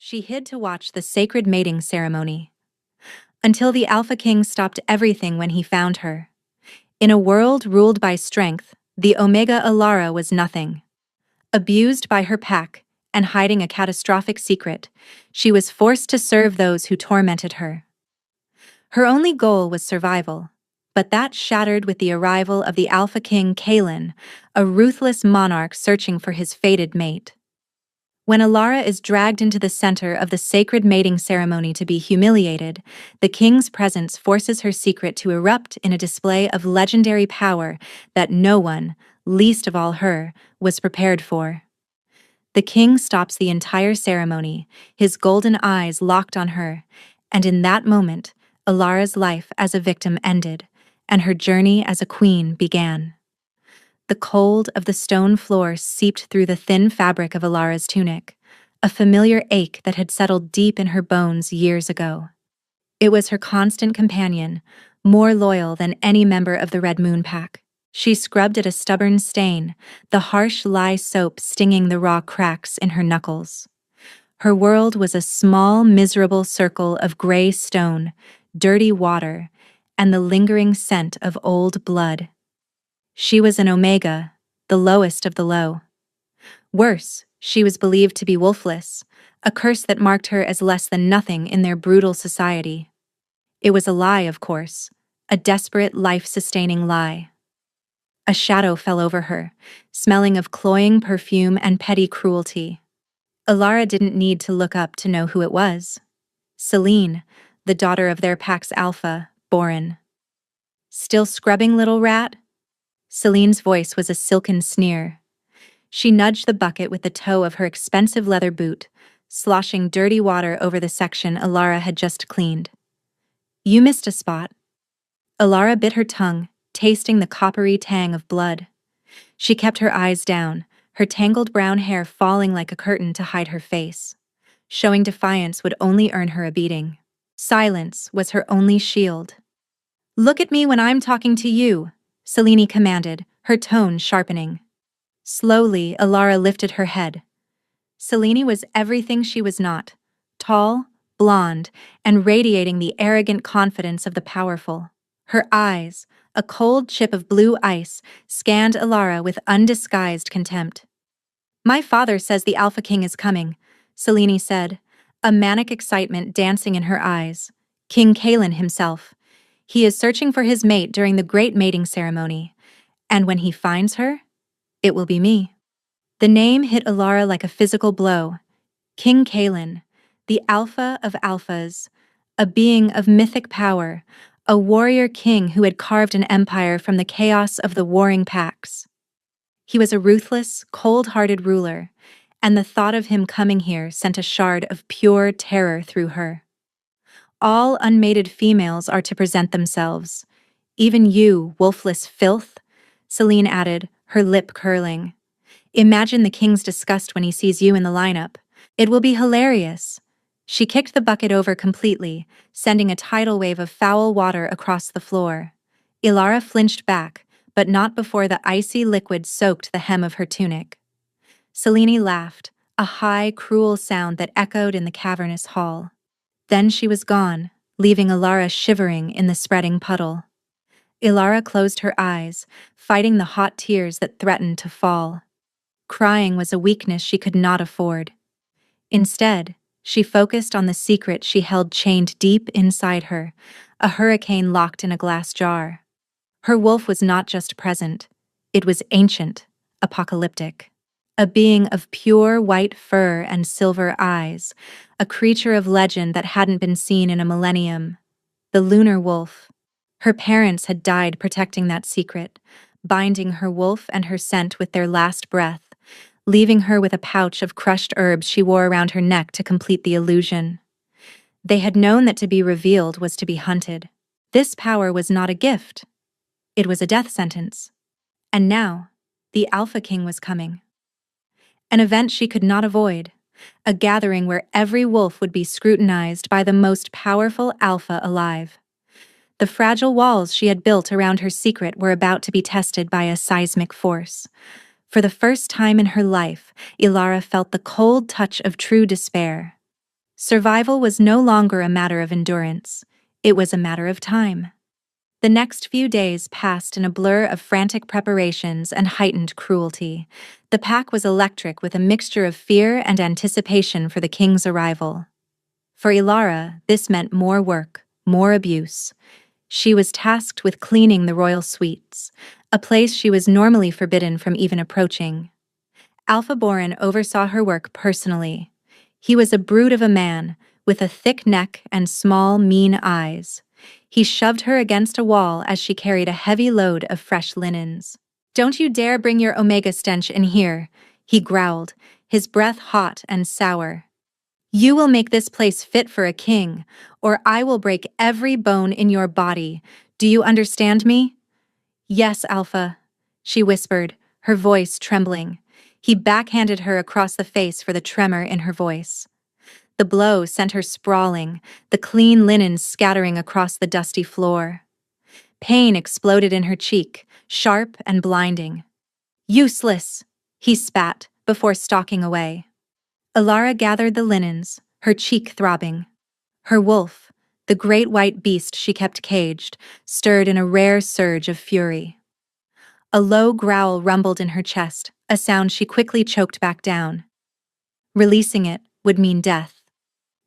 She hid to watch the sacred mating ceremony until the Alpha King stopped everything when he found her. In a world ruled by strength, the Omega Alara was nothing. Abused by her pack and hiding a catastrophic secret, she was forced to serve those who tormented her. Her only goal was survival, but that shattered with the arrival of the Alpha King Kalen, a ruthless monarch searching for his fated mate. When Alara is dragged into the center of the sacred mating ceremony to be humiliated, the king's presence forces her secret to erupt in a display of legendary power that no one, least of all her, was prepared for. The king stops the entire ceremony, his golden eyes locked on her, and in that moment, Alara's life as a victim ended, and her journey as a queen began. The cold of the stone floor seeped through the thin fabric of Alara's tunic, a familiar ache that had settled deep in her bones years ago. It was her constant companion, more loyal than any member of the Red Moon Pack. She scrubbed at a stubborn stain, the harsh lye soap stinging the raw cracks in her knuckles. Her world was a small, miserable circle of gray stone, dirty water, and the lingering scent of old blood. She was an Omega, the lowest of the low. Worse, she was believed to be wolfless, a curse that marked her as less than nothing in their brutal society. It was a lie, of course, a desperate, life-sustaining lie. A shadow fell over her, smelling of cloying perfume and petty cruelty. Alara didn't need to look up to know who it was. Selene, the daughter of their pack's alpha, Borin. "Still scrubbing, little rat?" Selene's voice was a silken sneer. She nudged the bucket with the toe of her expensive leather boot, sloshing dirty water over the section Alara had just cleaned. "You missed a spot." Alara bit her tongue, tasting the coppery tang of blood. She kept her eyes down, her tangled brown hair falling like a curtain to hide her face. Showing defiance would only earn her a beating. Silence was her only shield. "Look at me when I'm talking to you," Selene commanded, her tone sharpening. Slowly, Alara lifted her head. Selene was everything she was not: tall, blonde, and radiating the arrogant confidence of the powerful. Her eyes, a cold chip of blue ice, scanned Alara with undisguised contempt. "My father says the Alpha King is coming," Selene said, a manic excitement dancing in her eyes. "King Kalen himself. He is searching for his mate during the great mating ceremony, and when he finds her, it will be me." The name hit Alara like a physical blow. King Kalen, the Alpha of Alphas, a being of mythic power, a warrior king who had carved an empire from the chaos of the warring packs. He was a ruthless, cold-hearted ruler, and the thought of him coming here sent a shard of pure terror through her. "All unmated females are to present themselves. Even you, wolfless filth," Selene added, her lip curling. "Imagine the king's disgust when he sees you in the lineup. It will be hilarious." She kicked the bucket over completely, sending a tidal wave of foul water across the floor. Alara flinched back, but not before the icy liquid soaked the hem of her tunic. Selene laughed, a high, cruel sound that echoed in the cavernous hall. Then she was gone, leaving Alara shivering in the spreading puddle. Alara closed her eyes, fighting the hot tears that threatened to fall. Crying was a weakness she could not afford. Instead, she focused on the secret she held chained deep inside her, a hurricane locked in a glass jar. Her wolf was not just present, it was ancient, apocalyptic. A being of pure white fur and silver eyes, a creature of legend that hadn't been seen in a millennium. The lunar wolf. Her parents had died protecting that secret, binding her wolf and her scent with their last breath, leaving her with a pouch of crushed herbs she wore around her neck to complete the illusion. They had known that to be revealed was to be hunted. This power was not a gift. It was a death sentence. And now, the Alpha King was coming. An event she could not avoid, a gathering where every wolf would be scrutinized by the most powerful alpha alive. The fragile walls she had built around her secret were about to be tested by a seismic force. For the first time in her life, Alara felt the cold touch of true despair. Survival was no longer a matter of endurance, it was a matter of time. The next few days passed in a blur of frantic preparations and heightened cruelty. The pack was electric with a mixture of fear and anticipation for the king's arrival. For Ilara, this meant more work, more abuse. She was tasked with cleaning the royal suites, a place she was normally forbidden from even approaching. Alpha Boron oversaw her work personally. He was a brute of a man, with a thick neck and small, mean eyes. He shoved her against a wall as she carried a heavy load of fresh linens. "Don't you dare bring your Omega stench in here," he growled, his breath hot and sour. "You will make this place fit for a king, or I will break every bone in your body. Do you understand me?" "Yes, Alpha," she whispered, her voice trembling. He backhanded her across the face for the tremor in her voice. The blow sent her sprawling, the clean linen scattering across the dusty floor. Pain exploded in her cheek, sharp and blinding. "Useless," he spat, before stalking away. Ilara gathered the linens, her cheek throbbing. Her wolf, the great white beast she kept caged, stirred in a rare surge of fury. A low growl rumbled in her chest, a sound she quickly choked back down. Releasing it would mean death.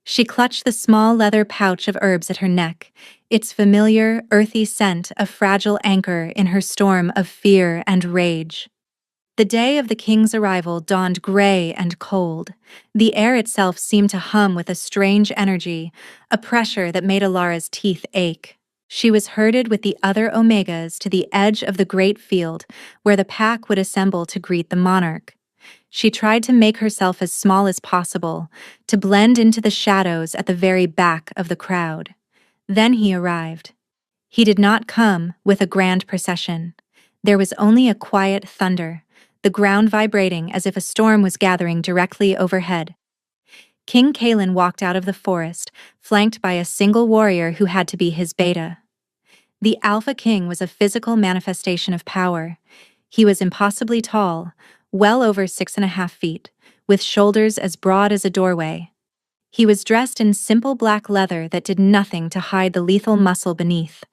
She clutched the small leather pouch of herbs at her neck, its familiar, earthy scent a fragile anchor in her storm of fear and rage. The day of the king's arrival dawned gray and cold. The air itself seemed to hum with a strange energy, a pressure that made Ilara's teeth ache. She was herded with the other Omegas to the edge of the great field, where the pack would assemble to greet the monarch. She tried to make herself as small as possible, to blend into the shadows at the very back of the crowd. Then he arrived. He did not come with a grand procession. There was only a quiet thunder, the ground vibrating as if a storm was gathering directly overhead. King Kalen walked out of the forest, flanked by a single warrior who had to be his beta. The Alpha King was a physical manifestation of power. He was impossibly tall, well over 6.5 feet, with shoulders as broad as a doorway. He was dressed in simple black leather that did nothing to hide the lethal muscle beneath.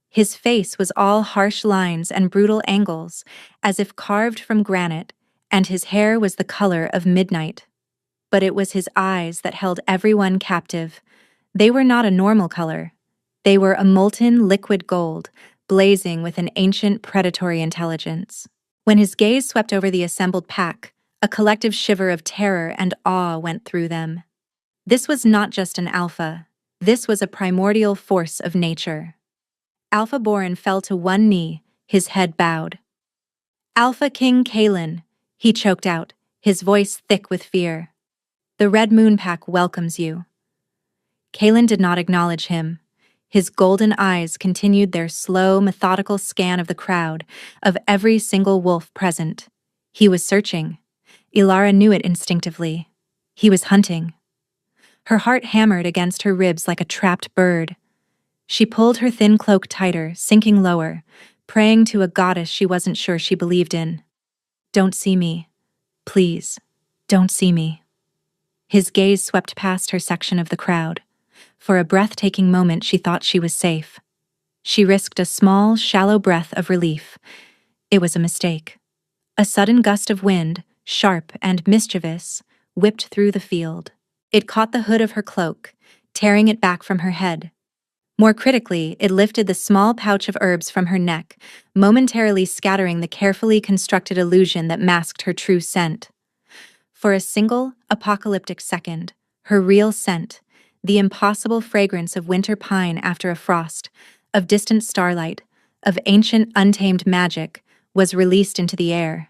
His face was all harsh lines and brutal angles, as if carved from granite, and his hair was the color of midnight. But it was his eyes that held everyone captive. They were not a normal color. They were a molten liquid gold, blazing with an ancient predatory intelligence. When his gaze swept over the assembled pack, a collective shiver of terror and awe went through them. This was not just an alpha. This was a primordial force of nature. Alpha Boron fell to one knee, his head bowed. "Alpha King Kalen," he choked out, his voice thick with fear. "The Red Moon Pack welcomes you." Kalen did not acknowledge him. His golden eyes continued their slow, methodical scan of the crowd, of every single wolf present. He was searching. Ilara knew it instinctively. He was hunting. Her heart hammered against her ribs like a trapped bird. She pulled her thin cloak tighter, sinking lower, praying to a goddess she wasn't sure she believed in. "Don't see me. Please, don't see me." His gaze swept past her section of the crowd. For a breathtaking moment she thought she was safe. She risked a small, shallow breath of relief. It was a mistake. A sudden gust of wind, sharp and mischievous, whipped through the field. It caught the hood of her cloak, tearing it back from her head. More critically, it lifted the small pouch of herbs from her neck, momentarily scattering the carefully constructed illusion that masked her true scent. For a single, apocalyptic second, her real scent, the impossible fragrance of winter pine after a frost, of distant starlight, of ancient untamed magic, was released into the air.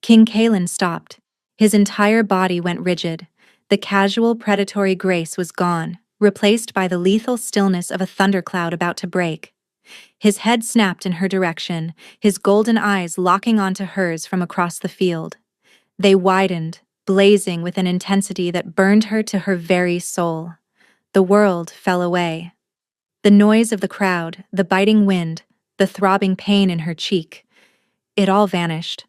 King Kalen stopped. His entire body went rigid. The casual predatory grace was gone, replaced by the lethal stillness of a thundercloud about to break. His head snapped in her direction, his golden eyes locking onto hers from across the field. They widened, blazing with an intensity that burned her to her very soul. The world fell away. The noise of the crowd, the biting wind, the throbbing pain in her cheek, it all vanished.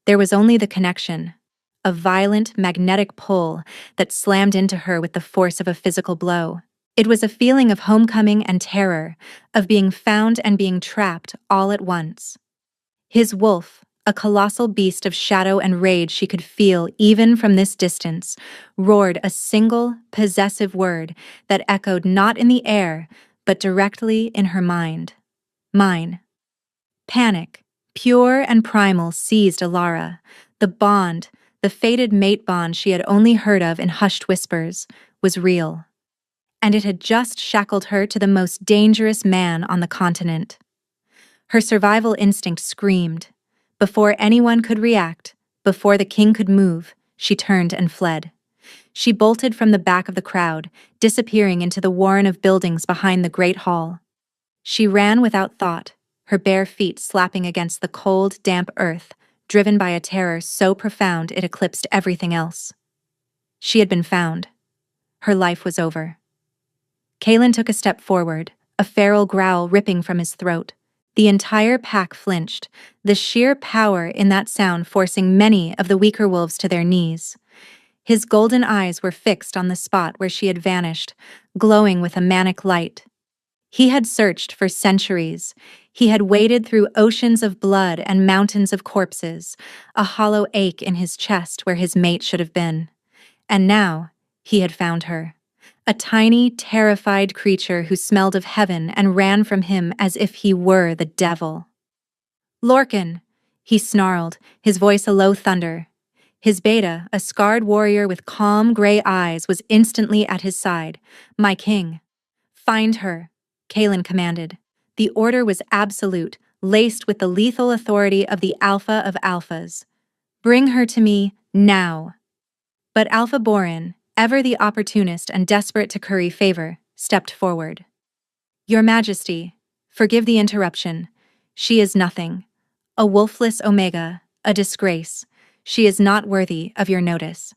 There was only the connection, a violent magnetic pull that slammed into her with the force of a physical blow. It was a feeling of homecoming and terror, of being found and being trapped all at once. His wolf, a colossal beast of shadow and rage she could feel even from this distance, roared a single, possessive word that echoed not in the air, but directly in her mind. Mine. Panic, pure and primal, seized Alara. The bond, the fated mate bond she had only heard of in hushed whispers, was real. And it had just shackled her to the most dangerous man on the continent. Her survival instinct screamed. Before anyone could react, before the king could move, she turned and fled. She bolted from the back of the crowd, disappearing into the warren of buildings behind the great hall. She ran without thought, her bare feet slapping against the cold, damp earth, driven by a terror so profound it eclipsed everything else. She had been found. Her life was over. Kaelin took a step forward, a feral growl ripping from his throat. The entire pack flinched, the sheer power in that sound forcing many of the weaker wolves to their knees. His golden eyes were fixed on the spot where she had vanished, glowing with a manic light. He had searched for centuries. He had waded through oceans of blood and mountains of corpses, a hollow ache in his chest where his mate should have been. And now, he had found her. A tiny, terrified creature who smelled of heaven and ran from him as if he were the devil. "Lorcan," he snarled, his voice a low thunder. His beta, a scarred warrior with calm gray eyes, was instantly at his side. "My king." "Find her," Kaelin commanded. The order was absolute, laced with the lethal authority of the Alpha of Alphas. "Bring her to me, now." But Alpha Borin, ever the opportunist and desperate to curry favor, stepped forward. "Your Majesty, forgive the interruption. She is nothing. A wolfless Omega, a disgrace. She is not worthy of your notice."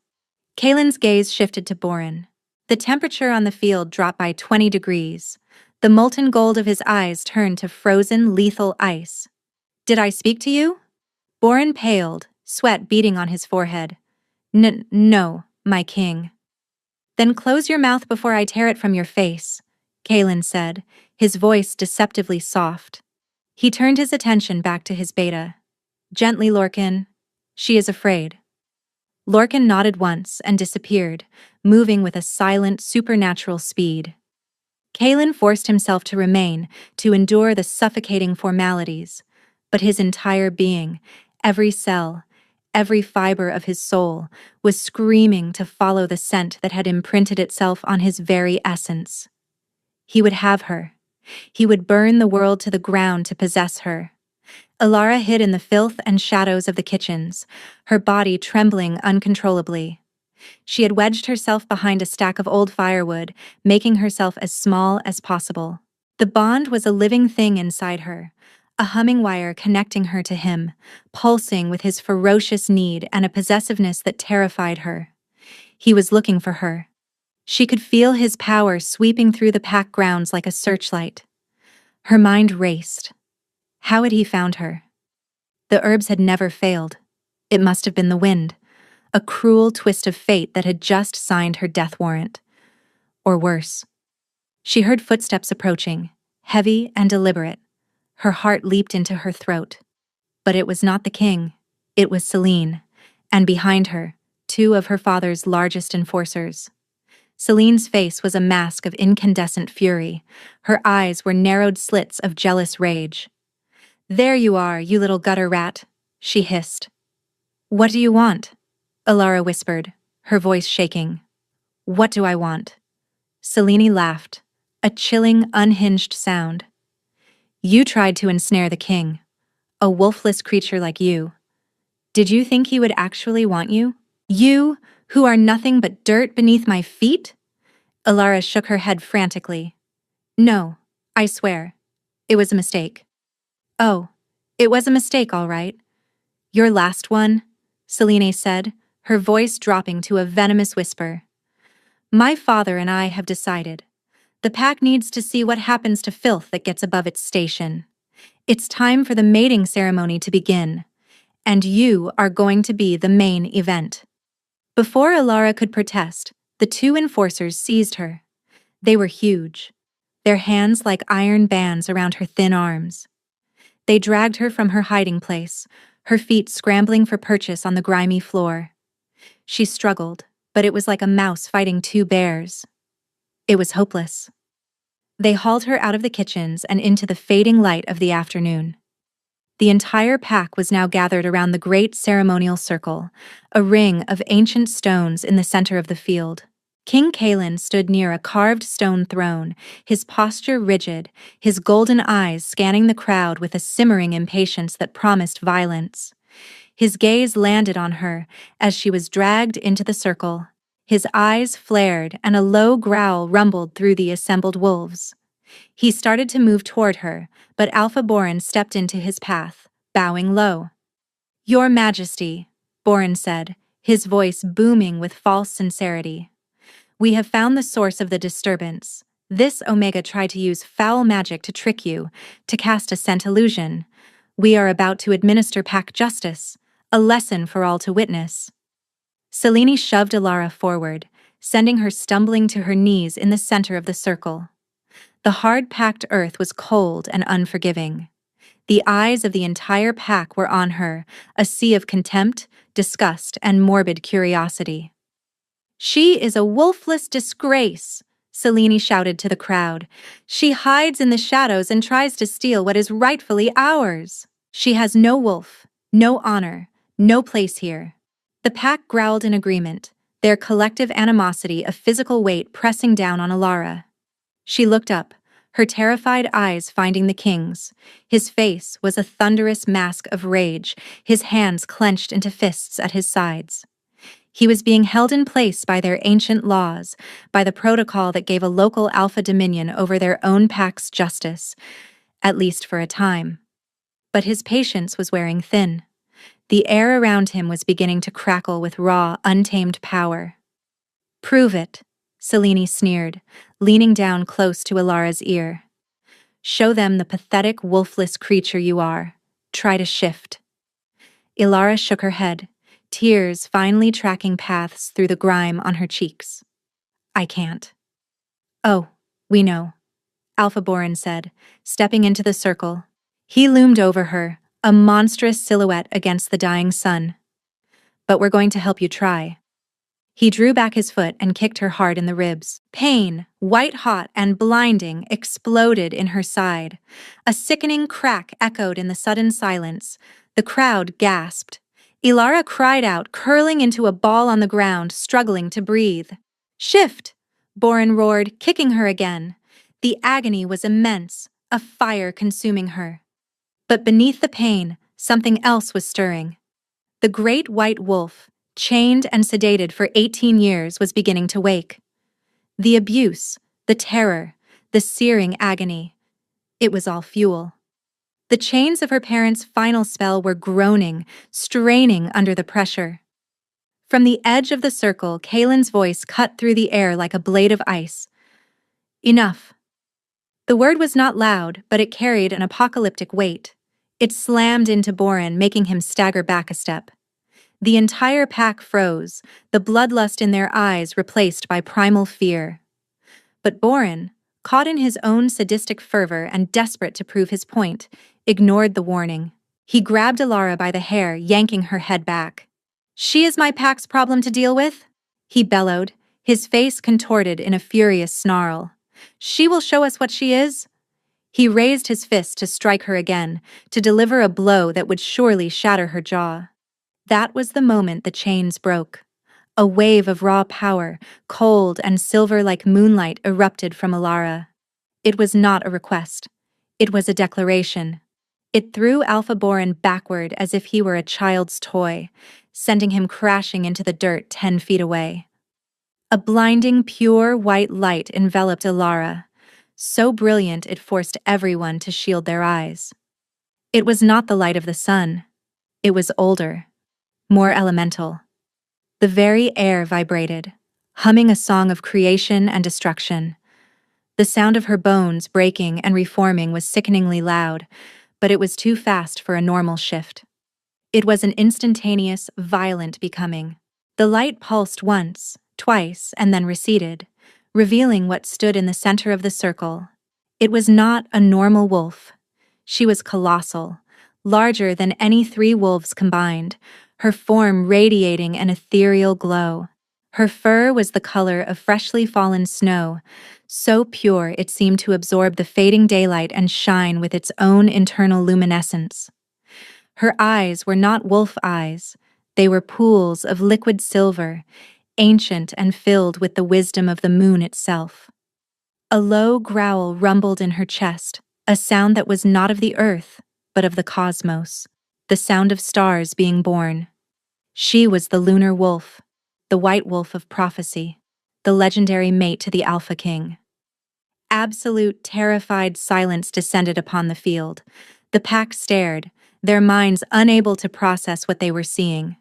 Kaelin's gaze shifted to Borin. The temperature on the field dropped by 20 degrees. The molten gold of his eyes turned to frozen, lethal ice. "Did I speak to you?" Borin paled, sweat beading on his forehead. No, my king." "Then close your mouth before I tear it from your face," Kaelin said, his voice deceptively soft. He turned his attention back to his beta. "Gently, Lorcan. She is afraid." Lorcan nodded once and disappeared, moving with a silent, supernatural speed. Kaelin forced himself to remain, to endure the suffocating formalities, but his entire being, every cell, every fiber of his soul, was screaming to follow the scent that had imprinted itself on his very essence. He would have her. He would burn the world to the ground to possess her. Alara hid in the filth and shadows of the kitchens, her body trembling uncontrollably. She had wedged herself behind a stack of old firewood, making herself as small as possible. The bond was a living thing inside her, a humming wire connecting her to him, pulsing with his ferocious need and a possessiveness that terrified her. He was looking for her. She could feel his power sweeping through the pack grounds like a searchlight. Her mind raced. How had he found her? The herbs had never failed. It must have been the wind, a cruel twist of fate that had just signed her death warrant. Or worse. She heard footsteps approaching, heavy and deliberate. Her heart leaped into her throat. But it was not the king. It was Selene, and behind her, two of her father's largest enforcers. Selene's face was a mask of incandescent fury. Her eyes were narrowed slits of jealous rage. "There you are, you little gutter rat," she hissed. "What do you want?" Alara whispered, her voice shaking. "What do I want?" Selene laughed, a chilling, unhinged sound. "You tried to ensnare the king, a wolfless creature like you. Did you think he would actually want you? You, who are nothing but dirt beneath my feet?" Alara shook her head frantically. "No, I swear. It was a mistake." "Oh, it was a mistake, all right. Your last one," Selene said, her voice dropping to a venomous whisper. "My father and I have decided. The pack needs to see what happens to filth that gets above its station. It's time for the mating ceremony to begin, and you are going to be the main event." Before Alara could protest, the two enforcers seized her. They were huge, their hands like iron bands around her thin arms. They dragged her from her hiding place, her feet scrambling for purchase on the grimy floor. She struggled, but it was like a mouse fighting two bears. It was hopeless. They hauled her out of the kitchens and into the fading light of the afternoon. The entire pack was now gathered around the great ceremonial circle, a ring of ancient stones in the center of the field. King Kalen stood near a carved stone throne, his posture rigid, his golden eyes scanning the crowd with a simmering impatience that promised violence. His gaze landed on her as she was dragged into the circle. His eyes flared and a low growl rumbled through the assembled wolves. He started to move toward her, but Alpha Boren stepped into his path, bowing low. "Your Majesty," Boren said, his voice booming with false sincerity. "We have found the source of the disturbance. This Omega tried to use foul magic to trick you, to cast a scent illusion. We are about to administer pack justice, a lesson for all to witness." Selene shoved Alara forward, sending her stumbling to her knees in the center of the circle. The hard-packed earth was cold and unforgiving. The eyes of the entire pack were on her, a sea of contempt, disgust, and morbid curiosity. "She is a wolfless disgrace," Selene shouted to the crowd. "She hides in the shadows and tries to steal what is rightfully ours. She has no wolf, no honor, no place here." The pack growled in agreement, their collective animosity a physical weight pressing down on Alara. She looked up, her terrified eyes finding the king's. His face was a thunderous mask of rage, his hands clenched into fists at his sides. He was being held in place by their ancient laws, by the protocol that gave a local alpha dominion over their own pack's justice, at least for a time. But his patience was wearing thin. The air around him was beginning to crackle with raw, untamed power. "Prove it," Selene sneered, leaning down close to Alara's ear. "Show them the pathetic, wolfless creature you are. Try to shift." Alara shook her head, tears finally tracking paths through the grime on her cheeks. "I can't." "Oh, we know," Alpha Boren said, stepping into the circle. He loomed over her, a monstrous silhouette against the dying sun. "But we're going to help you try." He drew back his foot and kicked her hard in the ribs. Pain, white-hot and blinding, exploded in her side. A sickening crack echoed in the sudden silence. The crowd gasped. Alara cried out, curling into a ball on the ground, struggling to breathe. "Shift!" Boren roared, kicking her again. The agony was immense, a fire consuming her. But beneath the pain, something else was stirring. The great white wolf, chained and sedated for 18 years, was beginning to wake. The abuse, the terror, the searing agony. It was all fuel. The chains of her parents' final spell were groaning, straining under the pressure. From the edge of the circle, Kalen's voice cut through the air like a blade of ice. "Enough." The word was not loud, but it carried an apocalyptic weight. It slammed into Boren, making him stagger back a step. The entire pack froze, the bloodlust in their eyes replaced by primal fear. But Boren, caught in his own sadistic fervor and desperate to prove his point, ignored the warning. He grabbed Alara by the hair, yanking her head back. "She is my pack's problem to deal with," he bellowed, his face contorted in a furious snarl. "She will show us what she is." He raised his fist to strike her again, to deliver a blow that would surely shatter her jaw. That was the moment the chains broke. A wave of raw power, cold and silver like moonlight, erupted from Alara. It was not a request. It was a declaration. It threw Alpha Boren backward as if he were a child's toy, sending him crashing into the dirt 10 feet away. A blinding, pure white light enveloped Alara, so brilliant it forced everyone to shield their eyes. It was not the light of the sun. It was older, more elemental. The very air vibrated, humming a song of creation and destruction. The sound of her bones breaking and reforming was sickeningly loud, but it was too fast for a normal shift. It was an instantaneous, violent becoming. The light pulsed once, twice, and then receded, revealing what stood in the center of the circle. It was not a normal wolf. She was colossal, larger than any 3 wolves combined, her form radiating an ethereal glow. Her fur was the color of freshly fallen snow, so pure it seemed to absorb the fading daylight and shine with its own internal luminescence. Her eyes were not wolf eyes, they were pools of liquid silver, ancient and filled with the wisdom of the moon itself. A low growl rumbled in her chest, a sound that was not of the earth, but of the cosmos, the sound of stars being born. She was the lunar wolf, the white wolf of prophecy, the legendary mate to the Alpha King. Absolute, terrified silence descended upon the field. The pack stared, their minds unable to process what they were seeing.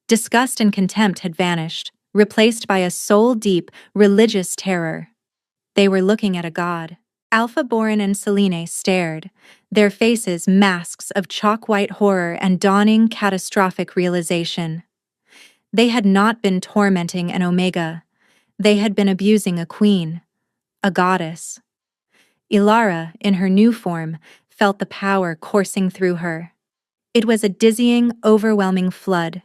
Disgust and contempt had vanished, replaced by a soul-deep, religious terror. They were looking at a god. Alpha Borin and Selene stared, their faces masks of chalk-white horror and dawning catastrophic realization. They had not been tormenting an Omega. They had been abusing a queen, a goddess. Ilara, in her new form, felt the power coursing through her. It was a dizzying, overwhelming flood.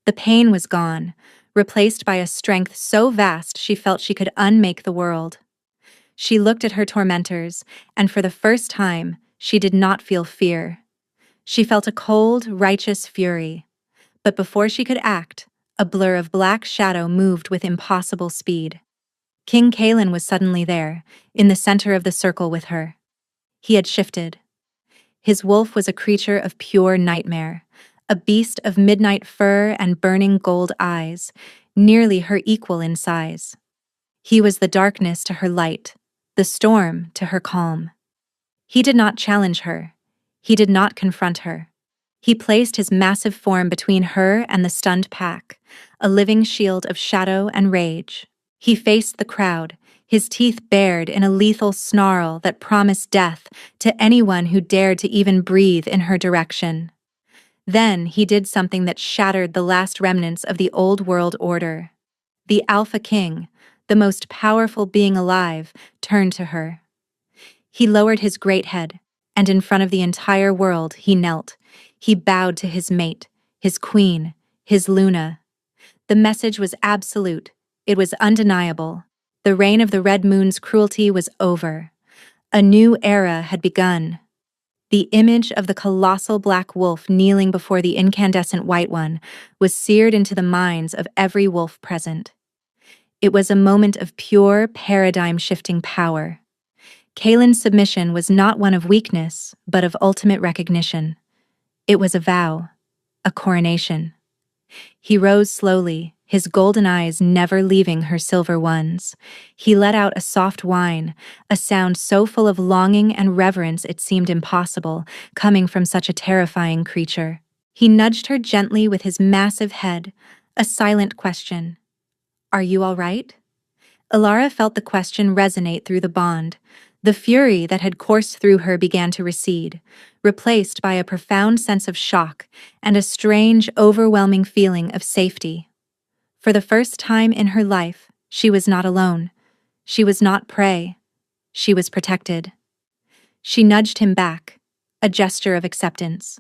The pain was gone, replaced by a strength so vast she felt she could unmake the world. She looked at her tormentors, and for the first time, she did not feel fear. She felt a cold, righteous fury. But before she could act, a blur of black shadow moved with impossible speed. King Kalen was suddenly there, in the center of the circle with her. He had shifted. His wolf was a creature of pure nightmare, a beast of midnight fur and burning gold eyes, nearly her equal in size. He was the darkness to her light, the storm to her calm. He did not challenge her. He did not confront her. He placed his massive form between her and the stunned pack, a living shield of shadow and rage. He faced the crowd, his teeth bared in a lethal snarl that promised death to anyone who dared to even breathe in her direction. Then he did something that shattered the last remnants of the old world order. The Alpha King, the most powerful being alive, turned to her. He lowered his great head, and in front of the entire world he knelt. He bowed to his mate, his queen, his Luna. The message was absolute. It was undeniable. The reign of the Red Moon's cruelty was over. A new era had begun. The image of the colossal black wolf kneeling before the incandescent white one was seared into the minds of every wolf present. It was a moment of pure, paradigm-shifting power. Kalen's submission was not one of weakness, but of ultimate recognition. It was a vow, a coronation. He rose slowly, his golden eyes never leaving her silver ones. He let out a soft whine, a sound so full of longing and reverence it seemed impossible, coming from such a terrifying creature. He nudged her gently with his massive head, a silent question. "Are you all right?" Ilara felt the question resonate through the bond. The fury that had coursed through her began to recede, replaced by a profound sense of shock and a strange, overwhelming feeling of safety. For the first time in her life, she was not alone. She was not prey. She was protected. She nudged him back, a gesture of acceptance.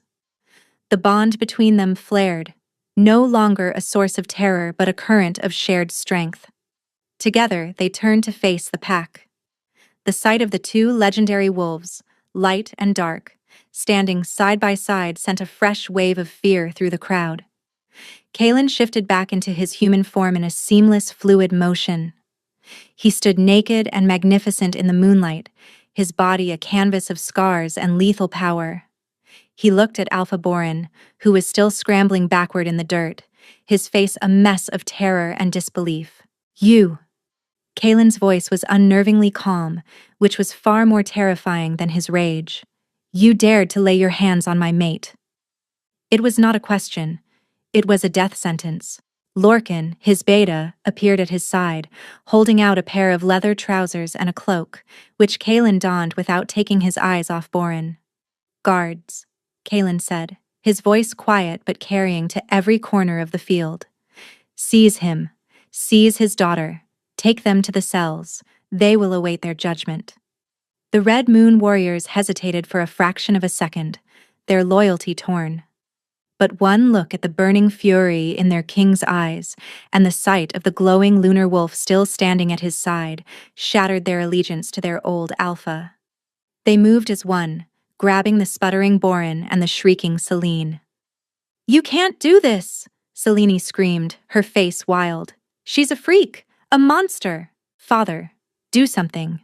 The bond between them flared, no longer a source of terror but a current of shared strength. Together, they turned to face the pack. The sight of the 2 legendary wolves, light and dark, standing side by side sent a fresh wave of fear through the crowd. Kalen shifted back into his human form in a seamless, fluid motion. He stood naked and magnificent in the moonlight, his body a canvas of scars and lethal power. He looked at Alpha Borin, who was still scrambling backward in the dirt, his face a mess of terror and disbelief. "You." Kalen's voice was unnervingly calm, which was far more terrifying than his rage. "You dared to lay your hands on my mate." It was not a question. It was a death sentence. Lorcan, his beta, appeared at his side, holding out a pair of leather trousers and a cloak, which Kalen donned without taking his eyes off Borin. "Guards," Kalen said, his voice quiet but carrying to every corner of the field. Seize him. Seize his daughter. Take them to the cells. They will await their judgment. The Red Moon warriors hesitated for a fraction of a second, their loyalty torn. But one look at the burning fury in their king's eyes, and the sight of the glowing lunar wolf still standing at his side, shattered their allegiance to their old alpha. They moved as one, grabbing the sputtering Borin and the shrieking Selene. "You can't do this!" Selene screamed, her face wild. "She's a freak! A monster! Father, do something."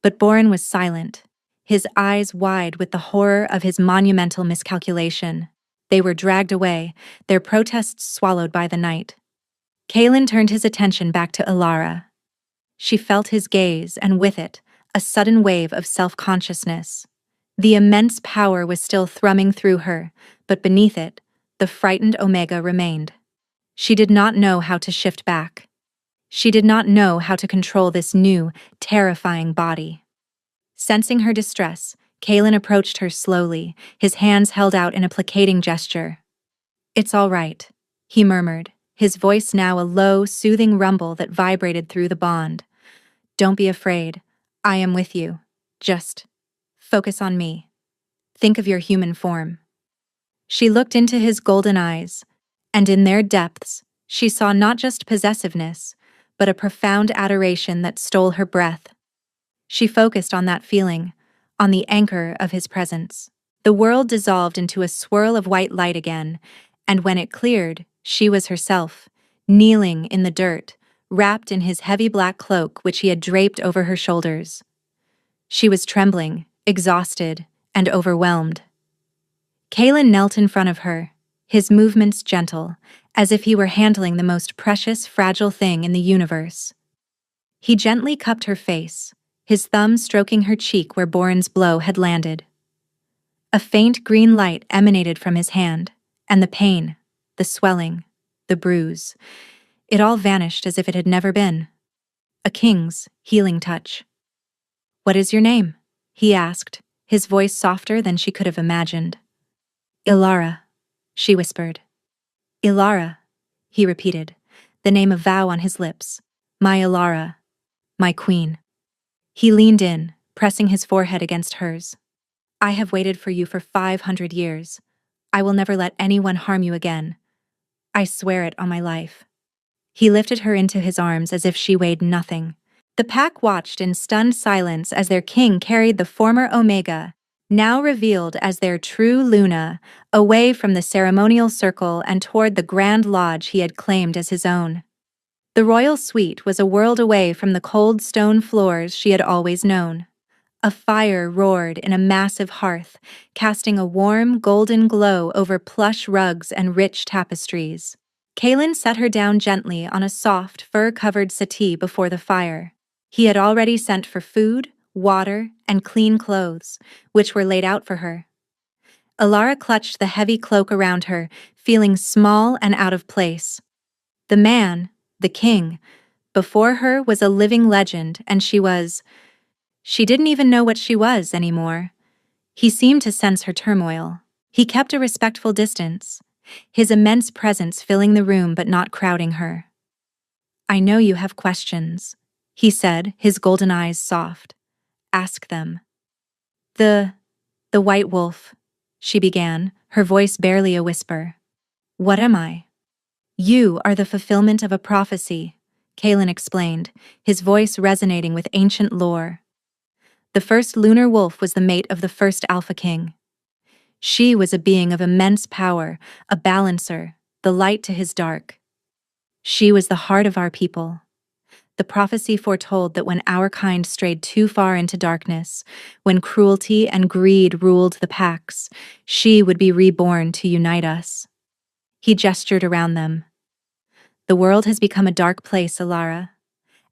But Borin was silent, his eyes wide with the horror of his monumental miscalculation. They were dragged away, their protests swallowed by the night. Kalen turned his attention back to Ilara. She felt his gaze, and with it, a sudden wave of self-consciousness. The immense power was still thrumming through her, but beneath it, the frightened Omega remained. She did not know how to shift back. She did not know how to control this new, terrifying body. Sensing her distress, Kalen approached her slowly, his hands held out in a placating gesture. "It's all right," he murmured, his voice now a low, soothing rumble that vibrated through the bond. "Don't be afraid. I am with you. Just focus on me. Think of your human form." She looked into his golden eyes, and in their depths, she saw not just possessiveness, but a profound adoration that stole her breath. She focused on that feeling, on the anchor of his presence. The world dissolved into a swirl of white light again, and when it cleared, she was herself, kneeling in the dirt, wrapped in his heavy black cloak which he had draped over her shoulders. She was trembling, exhausted, and overwhelmed. Kalen knelt in front of her, his movements gentle, as if he were handling the most precious, fragile thing in the universe. He gently cupped her face, his thumb stroking her cheek where Borin's blow had landed. A faint green light emanated from his hand, and the pain, the swelling, the bruise, it all vanished as if it had never been. A king's healing touch. "What is your name?" he asked, his voice softer than she could have imagined. "Ilara," she whispered. "Ilara," he repeated, the name a vow on his lips. "My Ilara, my queen." He leaned in, pressing his forehead against hers. "I have waited for you for 500 years. I will never let anyone harm you again. I swear it on my life." He lifted her into his arms as if she weighed nothing. The pack watched in stunned silence as their king carried the former Omega, now revealed as their true Luna, away from the ceremonial circle and toward the grand lodge he had claimed as his own. The royal suite was a world away from the cold stone floors she had always known. A fire roared in a massive hearth, casting a warm, golden glow over plush rugs and rich tapestries. Kalen set her down gently on a soft, fur-covered settee before the fire. He had already sent for food, water, and clean clothes, which were laid out for her. Ilara clutched the heavy cloak around her, feeling small and out of place. The man, the king, before her was a living legend, and she didn't even know what she was anymore. He seemed to sense her turmoil. He kept a respectful distance, his immense presence filling the room but not crowding her. "I know you have questions," he said, his golden eyes soft. "Ask them." The White Wolf," she began, her voice barely a whisper. "What am I?" "You are the fulfillment of a prophecy," Kalen explained, his voice resonating with ancient lore. The first lunar wolf was the mate of the first Alpha King. She was a being of immense power, a balancer, the light to his dark. She was the heart of our people. The prophecy foretold that when our kind strayed too far into darkness, when cruelty and greed ruled the packs, she would be reborn to unite us. He gestured around them. "The world has become a dark place, Ilara.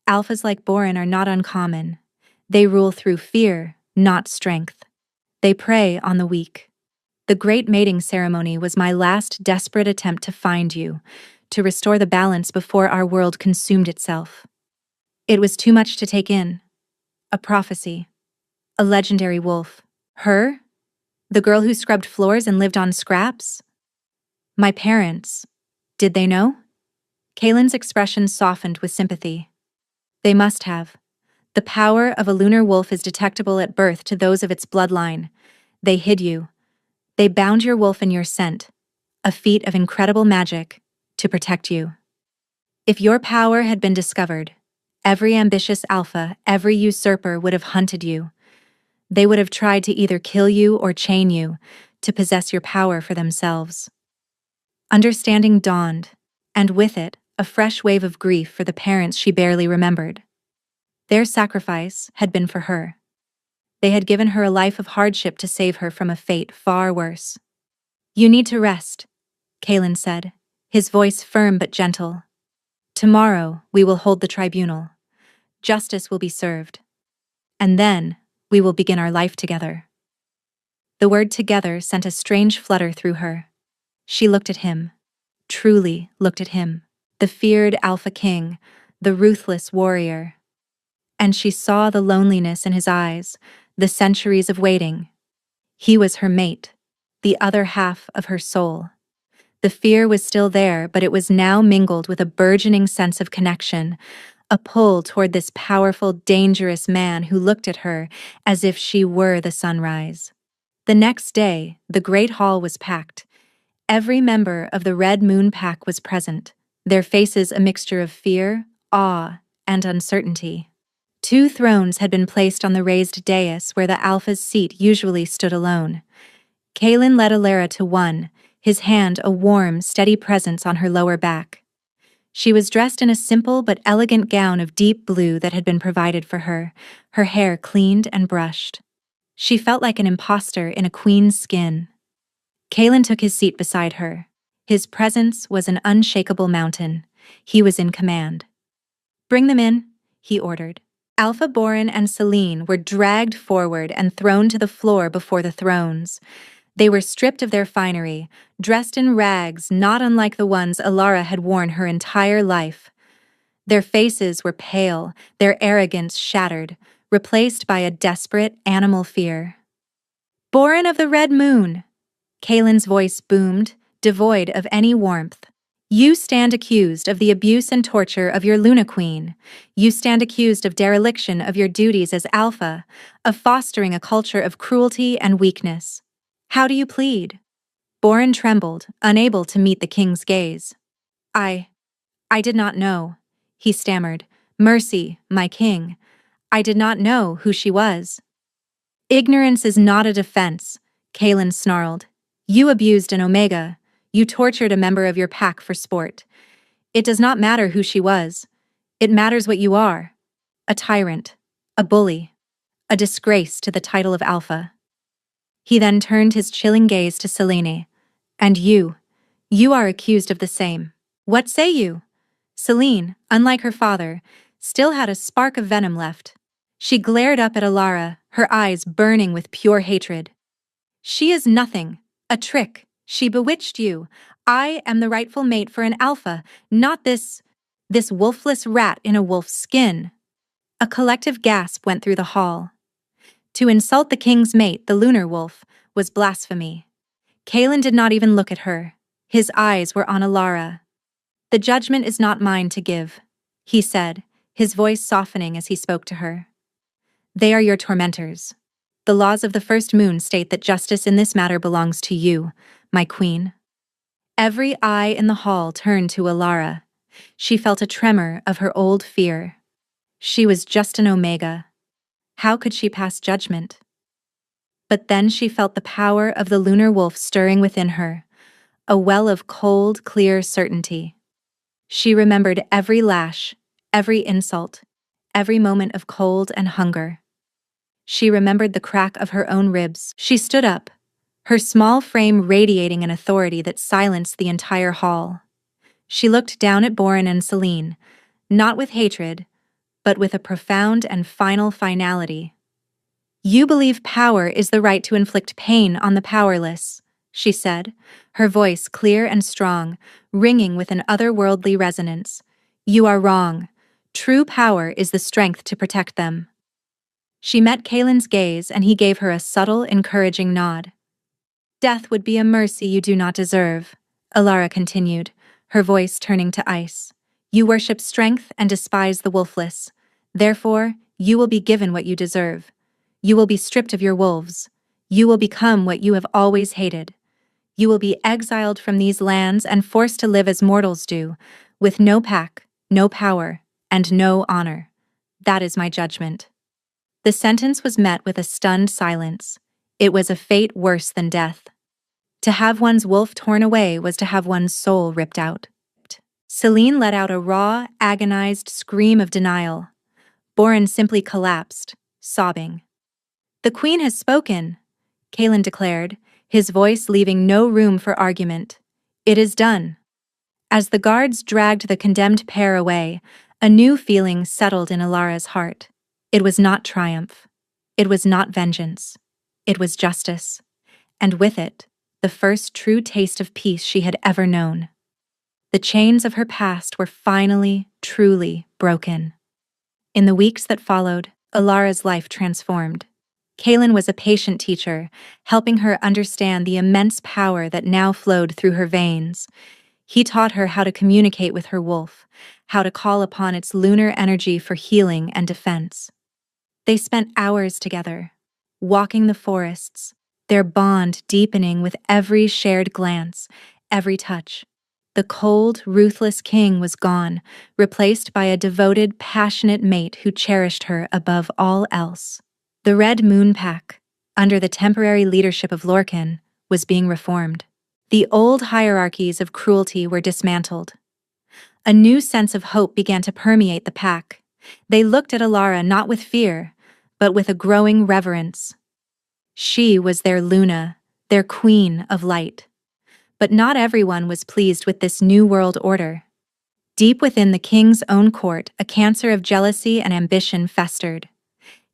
Alphas like Borin are not uncommon. They rule through fear, not strength. They prey on the weak. The great mating ceremony was my last desperate attempt to find you, to restore the balance before our world consumed itself. It was too much to take in. A prophecy. A legendary wolf. Her? The girl who scrubbed floors and lived on scraps? My parents. Did they know?" Kaylin's expression softened with sympathy. They must have. The power of a lunar wolf is detectable at birth to those of its bloodline. They hid you. They bound your wolf in your scent, a feat of incredible magic, to protect you. If your power had been discovered, every ambitious alpha, every usurper would have hunted you. They would have tried to either kill you or chain you, to possess your power for themselves. Understanding dawned, and with it, a fresh wave of grief for the parents she barely remembered. Their sacrifice had been for her. They had given her a life of hardship to save her from a fate far worse. You need to rest, Kaylin said, his voice firm but gentle. Tomorrow, we will hold the tribunal. Justice will be served. And then, we will begin our life together. The word together sent a strange flutter through her. She looked at him, truly looked at him, the feared Alpha King, the ruthless warrior. And she saw the loneliness in his eyes, the centuries of waiting. He was her mate, the other half of her soul. The fear was still there, but it was now mingled with a burgeoning sense of connection, a pull toward this powerful, dangerous man who looked at her as if she were the sunrise. The next day, the great hall was packed. Every member of the Red Moon Pack was present, their faces a mixture of fear, awe, and uncertainty. 2 thrones had been placed on the raised dais where the Alpha's seat usually stood alone. Kaylin led Alara to one, his hand a warm, steady presence on her lower back. She was dressed in a simple but elegant gown of deep blue that had been provided for her hair cleaned and brushed. She felt like an imposter in a queen's skin. Kaylin took his seat beside her. His presence was an unshakable mountain. He was in command. Bring them in, he ordered. Alpha Borin and Selene were dragged forward and thrown to the floor before the thrones. They were stripped of their finery, dressed in rags not unlike the ones Alara had worn her entire life. Their faces were pale, their arrogance shattered, replaced by a desperate animal fear. Borin of the Red Moon! Kaylin's voice boomed, devoid of any warmth. You stand accused of the abuse and torture of your Luna Queen. You stand accused of dereliction of your duties as Alpha, of fostering a culture of cruelty and weakness. How do you plead? Borin trembled, unable to meet the king's gaze. I did not know, he stammered. Mercy, my king. I did not know who she was. Ignorance is not a defense, Kaylin snarled. You abused an Omega. You tortured a member of your pack for sport. It does not matter who she was. It matters what you are. A tyrant. A bully. A disgrace to the title of Alpha. He then turned his chilling gaze to Selene. And you are accused of the same. What say you? Selene, unlike her father, still had a spark of venom left. She glared up at Alara, her eyes burning with pure hatred. She is nothing. A trick. She bewitched you. I am the rightful mate for an Alpha, not this wolfless rat in a wolf's skin. A collective gasp went through the hall. To insult the king's mate, the lunar wolf, was blasphemy. Kaylin did not even look at her. His eyes were on Alara. The judgment is not mine to give, he said, his voice softening as he spoke to her. They are your tormentors. The laws of the first moon state that justice in this matter belongs to you, my queen. Every eye in the hall turned to Alara. She felt a tremor of her old fear. She was just an Omega. How could she pass judgment? But then she felt the power of the lunar wolf stirring within her, a well of cold, clear certainty. She remembered every lash, every insult, every moment of cold and hunger. She remembered the crack of her own ribs. She stood up, her small frame radiating an authority that silenced the entire hall. She looked down at Borin and Selene, not with hatred, but with a profound and final finality. You believe power is the right to inflict pain on the powerless, she said, her voice clear and strong, ringing with an otherworldly resonance. You are wrong. True power is the strength to protect them. She met Kaylin's gaze and he gave her a subtle, encouraging nod. Death would be a mercy you do not deserve, Alara continued, her voice turning to ice. You worship strength and despise the wolfless. Therefore, you will be given what you deserve. You will be stripped of your wolves. You will become what you have always hated. You will be exiled from these lands and forced to live as mortals do, with no pack, no power, and no honor. That is my judgment." The sentence was met with a stunned silence. It was a fate worse than death. To have one's wolf torn away was to have one's soul ripped out. Selene let out a raw, agonized scream of denial. Boren simply collapsed, sobbing. "The queen has spoken," Kaelin declared, his voice leaving no room for argument. "It is done." As the guards dragged the condemned pair away, a new feeling settled in Alara's heart. It was not triumph. It was not vengeance. It was justice. And with it, the first true taste of peace she had ever known. The chains of her past were finally, truly broken. In the weeks that followed, Alara's life transformed. Kaelin was a patient teacher, helping her understand the immense power that now flowed through her veins. He taught her how to communicate with her wolf, how to call upon its lunar energy for healing and defense. They spent hours together, walking the forests, their bond deepening with every shared glance, every touch. The cold, ruthless king was gone, replaced by a devoted, passionate mate who cherished her above all else. The Red Moon Pack, under the temporary leadership of Lorcan, was being reformed. The old hierarchies of cruelty were dismantled. A new sense of hope began to permeate the pack. They looked at Alara not with fear, but with a growing reverence. She was their Luna, their queen of light. But not everyone was pleased with this new world order. Deep within the king's own court, a cancer of jealousy and ambition festered.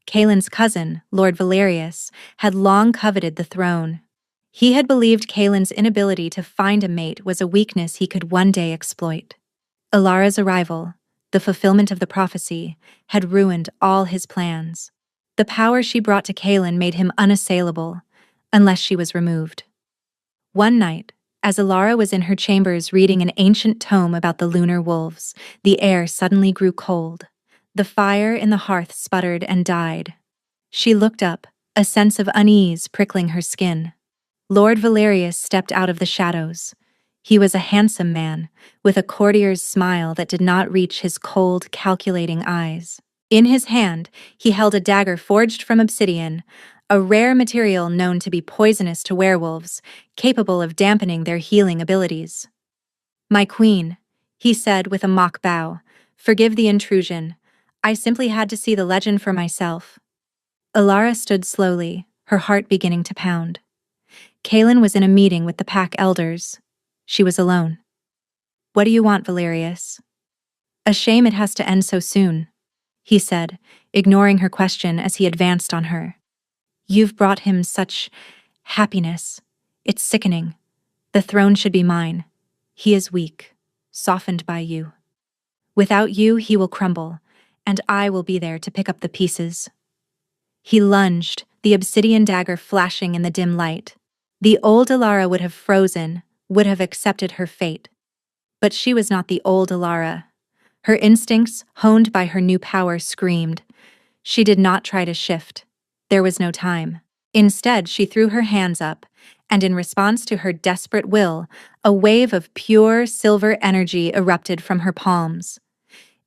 Kaelin's cousin, Lord Valerius, had long coveted the throne. He had believed Kaelin's inability to find a mate was a weakness he could one day exploit. Alara's arrival, the fulfillment of the prophecy, had ruined all his plans. The power she brought to Kaelin made him unassailable, unless she was removed. One night, as Alara was in her chambers reading an ancient tome about the lunar wolves, the air suddenly grew cold. The fire in the hearth sputtered and died. She looked up, a sense of unease prickling her skin. Lord Valerius stepped out of the shadows. He was a handsome man, with a courtier's smile that did not reach his cold, calculating eyes. In his hand, he held a dagger forged from obsidian, a rare material known to be poisonous to werewolves, capable of dampening their healing abilities. "My queen," he said with a mock bow, "forgive the intrusion. I simply had to see the legend for myself." Alara stood slowly, her heart beginning to pound. Kaelin was in a meeting with the pack elders. She was alone. "What do you want, Valerius?" "A shame it has to end so soon," he said, ignoring her question as he advanced on her. "You've brought him such happiness. It's sickening. The throne should be mine. He is weak, softened by you. Without you, he will crumble, and I will be there to pick up the pieces." He lunged, the obsidian dagger flashing in the dim light. The old Alara would have frozen, would have accepted her fate. But she was not the old Alara. Her instincts, honed by her new power, screamed. She did not try to shift. There was no time. Instead, she threw her hands up, and in response to her desperate will, a wave of pure silver energy erupted from her palms.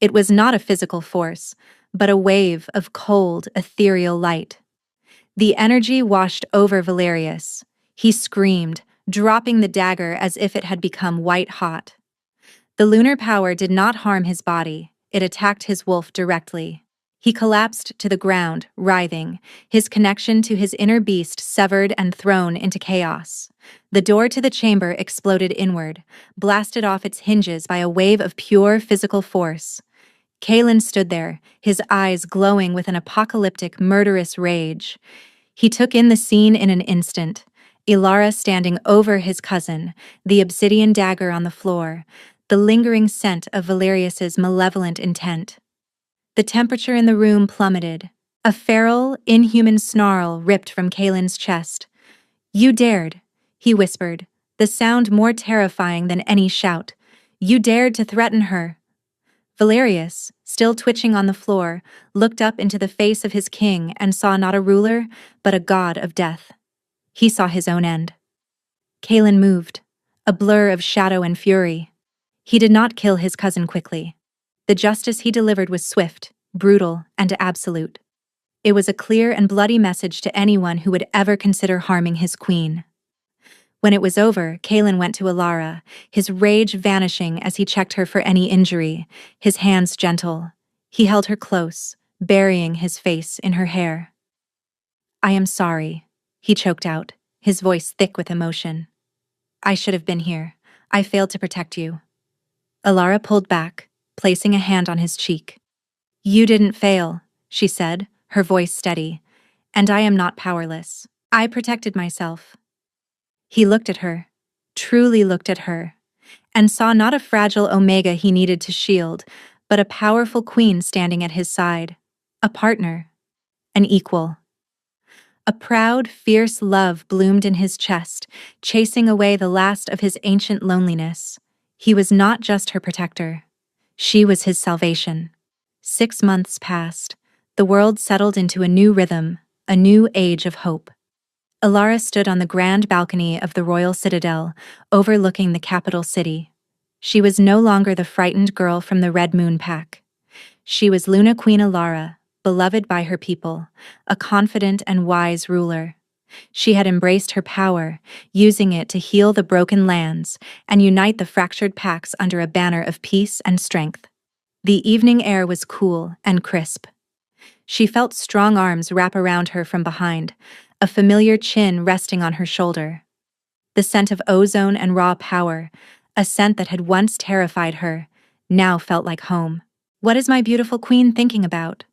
It was not a physical force, but a wave of cold, ethereal light. The energy washed over Valerius. He screamed, dropping the dagger as if it had become white-hot. The lunar power did not harm his body. It attacked his wolf directly. He collapsed to the ground, writhing, his connection to his inner beast severed and thrown into chaos. The door to the chamber exploded inward, blasted off its hinges by a wave of pure physical force. Kaelin stood there, his eyes glowing with an apocalyptic, murderous rage. He took in the scene in an instant. Alara standing over his cousin, the obsidian dagger on the floor, the lingering scent of Valerius's malevolent intent. The temperature in the room plummeted. A feral, inhuman snarl ripped from Kaelin's chest. "You dared," he whispered, the sound more terrifying than any shout. "You dared to threaten her." Valerius, still twitching on the floor, looked up into the face of his king and saw not a ruler, but a god of death. He saw his own end. Kaelin moved, a blur of shadow and fury. He did not kill his cousin quickly. The justice he delivered was swift, brutal, and absolute. It was a clear and bloody message to anyone who would ever consider harming his queen. When it was over, Kaelin went to Alara, his rage vanishing as he checked her for any injury, his hands gentle. He held her close, burying his face in her hair. "I am sorry," he choked out, his voice thick with emotion. "I should have been here. I failed to protect you." Alara pulled back, placing a hand on his cheek. "You didn't fail," she said, her voice steady, "and I am not powerless. I protected myself." He looked at her, truly looked at her, and saw not a fragile Omega he needed to shield, but a powerful queen standing at his side, a partner, an equal. A proud, fierce love bloomed in his chest, chasing away the last of his ancient loneliness. He was not just her protector. She was his salvation. 6 months passed. The world settled into a new rhythm, a new age of hope. Alara stood on the grand balcony of the royal citadel, overlooking the capital city. She was no longer the frightened girl from the Red Moon Pack. She was Luna Queen Alara, beloved by her people, a confident and wise ruler. She had embraced her power, using it to heal the broken lands and unite the fractured packs under a banner of peace and strength. The evening air was cool and crisp. She felt strong arms wrap around her from behind, a familiar chin resting on her shoulder. The scent of ozone and raw power, a scent that had once terrified her, now felt like home. "What is my beautiful queen thinking about?"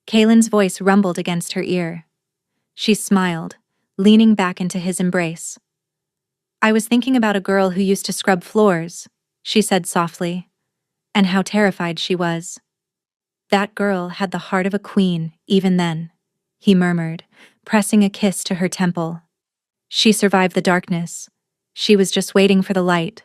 Kaelin's voice rumbled against her ear. She smiled, leaning back into his embrace. "I was thinking about a girl who used to scrub floors," she said softly, "and how terrified she was." "That girl had the heart of a queen, even then," he murmured, pressing a kiss to her temple. "She survived the darkness. She was just waiting for the light."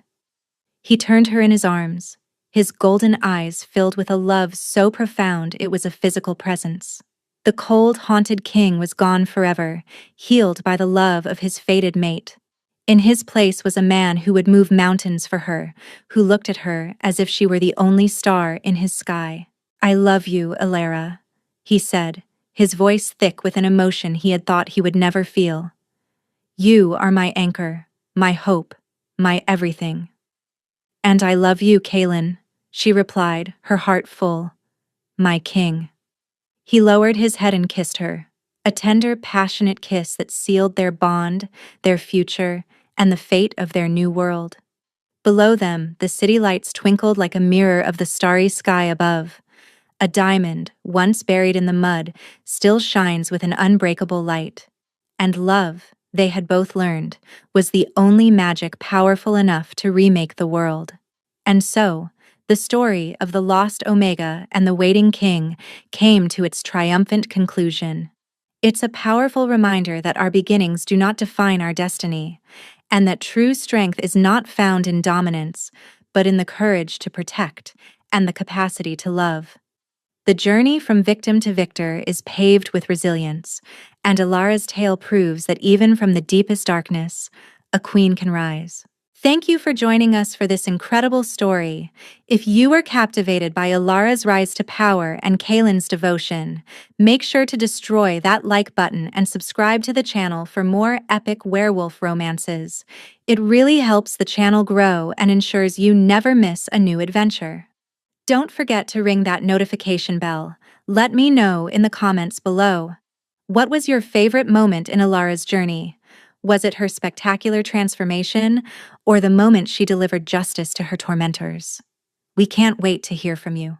He turned her in his arms, his golden eyes filled with a love so profound it was a physical presence. The cold, haunted king was gone forever, healed by the love of his fated mate. In his place was a man who would move mountains for her, who looked at her as if she were the only star in his sky. "I love you, Alara," he said, his voice thick with an emotion he had thought he would never feel. "You are my anchor, my hope, my everything." "And I love you, Kaelin," she replied, her heart full. "My king." He lowered his head and kissed her, a tender, passionate kiss that sealed their bond, their future, and the fate of their new world. Below them, the city lights twinkled like a mirror of the starry sky above. A diamond, once buried in the mud, still shines with an unbreakable light. And love, they had both learned, was the only magic powerful enough to remake the world. And so, the story of the lost Omega and the waiting king came to its triumphant conclusion. It's a powerful reminder that our beginnings do not define our destiny, and that true strength is not found in dominance, but in the courage to protect and the capacity to love. The journey from victim to victor is paved with resilience, and Alara's tale proves that even from the deepest darkness, a queen can rise. Thank you for joining us for this incredible story. If you were captivated by Alara's rise to power and Kaelin's devotion, make sure to destroy that like button and subscribe to the channel for more epic werewolf romances. It really helps the channel grow and ensures you never miss a new adventure. Don't forget to ring that notification bell. Let me know in the comments below. What was your favorite moment in Alara's journey? Was it her spectacular transformation, or the moment she delivered justice to her tormentors? We can't wait to hear from you.